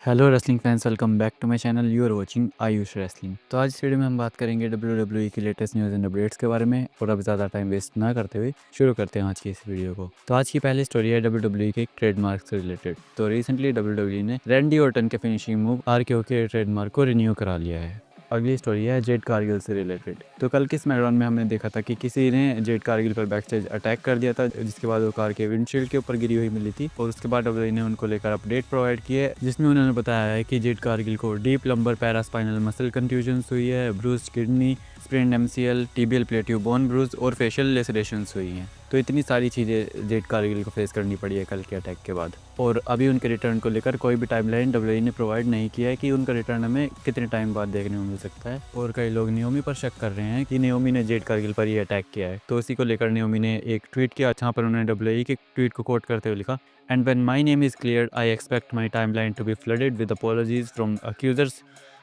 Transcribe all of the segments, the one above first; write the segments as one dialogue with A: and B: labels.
A: Hello wrestling fans, welcome back to my channel. You are watching Ayush wrestling. तो आज इस video में हम बात करेंगे WWE की लेटेस्ट न्यूज़ एंड अपडेट्स के बारे में। और अब ज़्यादा टाइम वेस्ट ना करते हुए शुरू करते हैं आज की इस वीडियो को। तो आज की पहली स्टोरी है WWE के ट्रेडमार्क से रिलेटेड। तो रिसेंटली WWE ने रैंडी ऑर्टन के फिनिशिंग मूव RKO के ट्रेडमार्क को रिन्यू करा लिया है। अगली स्टोरी है जेड कारगिल से रिलेटेड। तो कल के स्मैकडाउन में हमने देखा था कि किसी ने जेड कारगिल पर बैक स्टेज अटैक कर दिया था, जिसके बाद वो कार के विंडशील्ड के ऊपर गिरी हुई मिली थी। और उसके बाद WWE ने उनको लेकर अपडेट प्रोवाइड की है, जिसमें उन्होंने बताया है कि जेड कारगिल को deep lumbar paraspinal muscle contusion हुई है, bruised kidney, sprained MCL, tibial plateau bone bruise और फेशियल लेसरेशंस हुई हैं। तो इतनी सारी चीज़ें जेड कारगिल को फेस करनी पड़ी है कल के अटैक के बाद। और अभी उनके रिटर्न को लेकर कोई भी टाइमलाइन WWE ने प्रोवाइड नहीं किया है कि उनका रिटर्न हमें कितने टाइम बाद देखने को मिल सकता है। और कई लोग नियोमी पर शक कर रहे हैं कि नियोमी ने जेड कारगिल पर ये अटैक किया है। तो उसी को लेकर नियोमी ने एक ट्वीट किया, जहाँ पर उन्होंने WWE के ट्वीट को कोट करते हुए लिखा, "And when my name is cleared, I expect my timeline to be flooded with apologies from accusers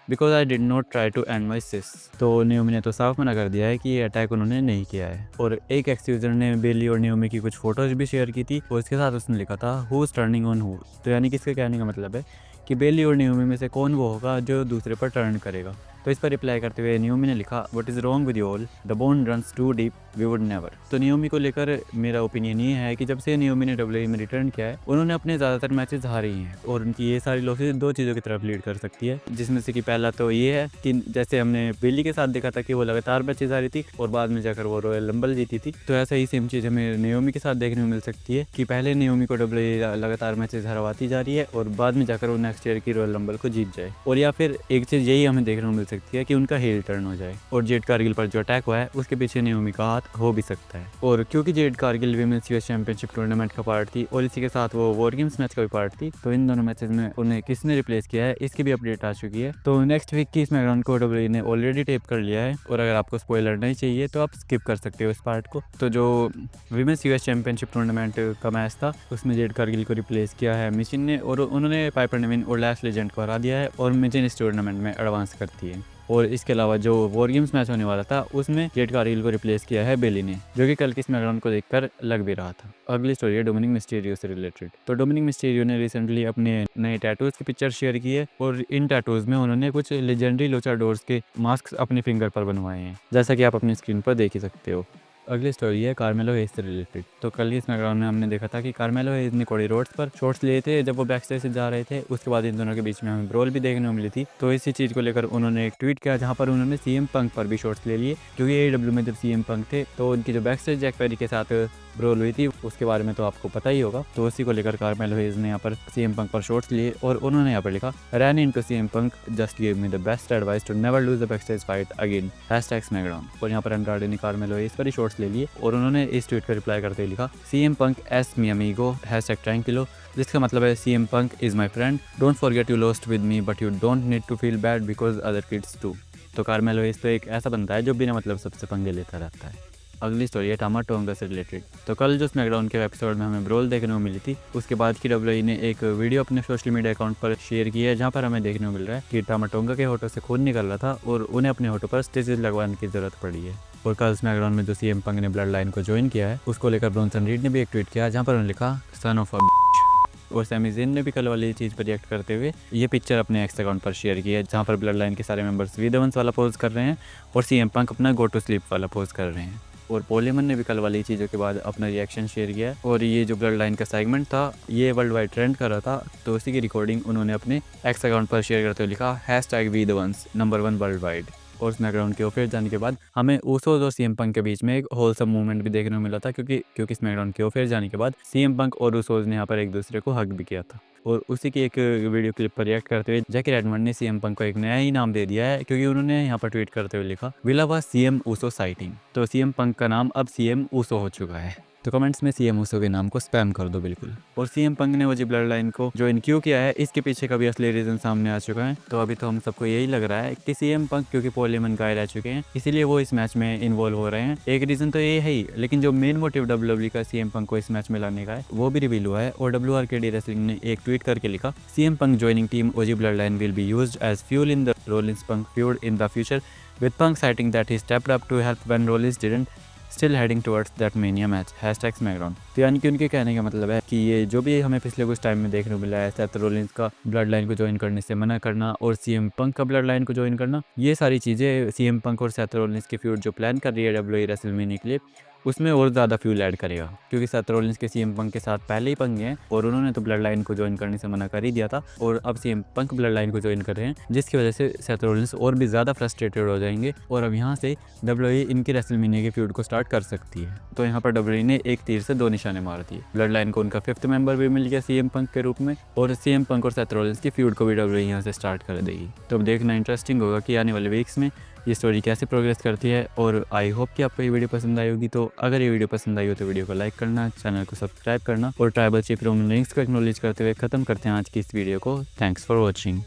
A: because I did not try to and my sis." तो नियोमी ने तो साफ मना कर दिया है कि ये अटैक उन्होंने नहीं किया है। और एक एक्स यूजर ने बेली और नियोमी की कुछ फोटोज भी शेयर की थी, और इसके साथ उसने लिखा था who is turning on who. तो यानी कि इसके कहने का मतलब है कि बेली और नियोमी में से कौन वो होगा जो दूसरे पर टर्न करेगा। तो इस पर रिप्लाई करते हुए नियोमी ने लिखा, what is wrong with you all, the bone runs too deep, we would never. तो नियोमी को लेकर मेरा ओपिनियन ये है कि जब से नियोमी ने WWE में रिटर्न किया है, उन्होंने अपने ज़्यादातर मैचेस हारे ही हैं। और उनकी ये सारी लॉसेज दो चीज़ों की तरफ लीड कर सकती है, जिसमें से कि पहला तो ये है कि जैसे हमने बेली के साथ देखा था कि वो लगातार मैचेस हारी थी और बाद में जाकर वो रॉयल रंबल जीती थी। तो ऐसा ही सेम चीज़ हमें नियोमी के साथ देखने को मिल सकती है कि पहले नियोमी को WWE लगातार मैचेस हरवाती जा रही है और बाद में जाकर वो नेक्स्ट ईयर की रॉयल रंबल को जीत जाए। और या फिर एक चीज़ यही हमें देखने को मिल सकती है कि उनका हेल टर्न हो जाए और जेड कारगिल पर जो अटैक हुआ है उसके पीछे नियोमी का हाथ हो भी सकता है। और क्योंकि Jade Cargill women's US championship tournament का पार्ट थी और इसी के साथ वो वॉर गेम्स मैच का भी पार्ट थी, तो इन दोनों मैचेस में उन्हें किसने रिप्लेस किया है इसकी भी अपडेट आ चुकी है। तो नेक्स्ट वीक की स्मैकडाउन को WWE ने ऑलरेडी टेप कर लिया है, और अगर आपको स्पॉइलर नहीं चाहिए तो आप स्किप कर सकते हो इस पार्ट को। तो जो वीमेंस यूएस चैंपियनशिप टूर्नामेंट का मैच था उसमें जेड कारगिल को रिप्लेस किया है मिचिन ने, और उन्होंने पाइपर नेविन और लैश लेजेंड को हरा दिया है, और मिचिन इस टूर्नामेंट में एडवांस करती है। और इसके अलावा जो वॉर गेम्स मैच होने वाला था उसमें जेड कारगिल को रिप्लेस किया है बेली ने, जो कि कल की स्मैकडाउन को देखकर लग भी रहा था। अगली स्टोरी है डोमिनिक मिस्टीरियो से रिलेटेड। तो डोमिनिक मिस्टीरियो ने रिसेंटली अपने नए टैटूज की पिक्चर शेयर की है, और इन टैटूज में उन्होंने कुछ लेजेंडरी लोचाडोर्स के मास्क अपने फिंगर पर बनवाए हैं, जैसा कि आप अपनी स्क्रीन पर देख ही सकते हो। अगली स्टोरी है कार्मेलो हेज से रिलेटेड। तो कल की स्मैकडाउन में हमने देखा था कि कार्मेलो हेज ने कोडी रोड्स पर शॉट्स लिए थे जब वो बैक स्टेज से जा रहे थे। उसके बाद इन दोनों के बीच में हमें ब्रोल भी देखने को मिली थी। तो इसी चीज़ को लेकर उन्होंने एक ट्वीट किया, जहाँ पर उन्होंने CM पंक पर भी शॉट्स ले लिए, क्योंकि AEW में जब CM पंक थे तो उनकी जो बैक स्टेज जैक पेरी के साथ ब्रोल हुई थी उसके बारे में तो आपको पता ही होगा। तो उसी को लेकर कार्मेलो हेज ने यहाँ पर CM पंक पर शॉट्स लिए, और उन्होंने यहाँ पर लिखा, run into CM Punk, just give me the best advice to never lose the back stage fight again, #SmackDown. और यहाँ पर एंड्राडे ने कार्मेलो हेज पर ही शॉट्स ले लिए, और उन्होंने इस ट्वीट का रिप्लाई करते हुए लिखा, CM पंक एस मी अमीगो, #ट्रैंकिलो, जिसका मतलब है CM Punk is my friend, don't forget you lost with me but you don't need to feel bad because other kids too. तो कार्मेलो हेज तो एक ऐसा बनता है जो बिना मतलब सबसे पंगे लेता रहता है। अगली स्टोरी है टामा टोंगा से रिलेटेड। तो कल जो स्मैकडाउन के एपिसोड में हमें ब्रोल देखने को मिली थी, उसके बाद की WWE ने एक वीडियो अपने सोशल मीडिया अकाउंट पर शेयर की है, जहां पर हमें देखने को मिल रहा है कि टामा टोंगा के होठों से खून निकल रहा था और उन्हें अपने होठों पर स्टिचेस लगवाने की जरूरत पड़ी है। और कल स्मैकडाउन में जो CM पंक ने ब्लड लाइन को ज्वाइन किया है उसको लेकर ब्रॉन्सन रीड ने भी एक ट्वीट किया, जहाँ पर उन्होंने लिखा, सन ऑफ अ बिच। और सैमी ज़ेन ने भी कल वाली चीज़ पर रिएक्ट करते हुए ये पिक्चर अपने एक्स अकाउंट पर शेयर की है, जहाँ पर ब्लड लाइन के सारे मेंबर्स वी द वंस वाला पोज कर रहे हैं और CM पंक अपना गो टू स्लीप वाला पोज कर रहे हैं। और पोलेमन ने भी कल वाली चीज़ों के बाद अपना रिएक्शन शेयर किया है, और ये जो ब्लड लाइन का सेगमेंट था ये वर्ल्ड वाइड ट्रेंड कर रहा था, तो उसी की रिकॉर्डिंग उन्होंने अपने एक्स अकाउंट पर शेयर करते हुए लिखा, #we the ones, #1 worldwide. और स्मैकडाउन के ऑफर जाने के बाद हमें ऊसोस और CM पंक के बीच में एक होलसम मूवमेंट भी देखने को मिला था, क्योंकि स्मैकडाउन के ऑफर जाने के बाद CM पंक और ऊसोस ने यहाँ पर एक दूसरे को हग भी किया था। और उसी की एक वीडियो क्लिप पर रिएक्ट करते हुए जैकी रेडमंड ने CM पंक को एक नया ही नाम दे दिया है, क्योंकि उन्होंने यहाँ पर ट्वीट करते हुए लिखा, will love CM Uso sighting. तो CM पंक का नाम अब CM ऊसो हो चुका है। तो कमेंट्स में CM ऊसो के नाम को स्पैम कर दो बिल्कुल। और CM पंक ने वो जी ब्लड लाइन को ज्वाइन क्यों किया है इसके पीछे का भी असली रीजन सामने आ चुका है। तो अभी तो हम सबको यही लग रहा है कि CM पंक क्योंकि पॉल हेमन गाय रह चुके हैं इसीलिए वो इस मैच में इन्वॉल्व हो रहे हैं। एक रीजन तो ये है ही, लेकिन जो मेन मोटिव WWE का CM पंक को इस मैच में लाने का है वो भी रिवील हुआ है। और WRKD रेसलिंग ने एक ट्वीट करके लिखा, CM Punk joining team OG blood line will be used as fuel in the Rollins Punk feud in the future, with Punk citing that he stepped up to help when Rollins didn't, still heading towards that mania match #SmackDown। तो यानी कि उनके कहने का मतलब है कि ये जो भी हमें पिछले कुछ टाइम में देखने को मिला है, सेथ रोलिंस का ब्लड लाइन को ज्वाइन करने से मना करना और सीएम पंक का ब्लड लाइन को ज्वाइन करना, ये सारी चीज़ें सीएम पंक और सेथ रोलिंस के फ्यूड जो प्लान कर रही है WWE रेसलमेनिया के लिए, उसमें और ज़्यादा फ्यूल ऐड करेगा। क्योंकि सेथ रोलिंस के सीएम पंक के साथ पहले ही पंगे हैं और उन्होंने तो ब्लड लाइन को ज्वाइन करने से मना कर ही दिया था, और अब सीएम पंक ब्लड लाइन को ज्वाइन कर रहे हैं, जिसकी वजह से सेथ रोलिंस और भी ज़्यादा फ्रस्ट्रेटेड हो जाएंगे और अब यहाँ से WWE इनके रेसलमेनिया के फ्यूड को स्टार्ट कर सकती है। तो यहाँ पर WWE ने एक तीर से दो निशाने मार दिए। ब्लड लाइन को उनका 5th मेंबर भी मिल गया सीएम पंक के रूप में, और सीएम पंक और सेथ रोलिंस की फ्यूड को भी WWE यहाँ से स्टार्ट कर देगी। तो अब देखना इंटरेस्टिंग होगा कि आने वाले वीक्स में ये स्टोरी कैसे प्रोग्रेस करती है। और आई होप कि आपको ये वीडियो पसंद आई होगी। तो अगर ये वीडियो पसंद आई हो तो वीडियो को लाइक करना, चैनल को सब्सक्राइब करना और ट्राइबल चीफ रोमन रेंज को एक्नॉलेज करते हुए खत्म करते हैं आज की इस वीडियो को। Thanks for watching.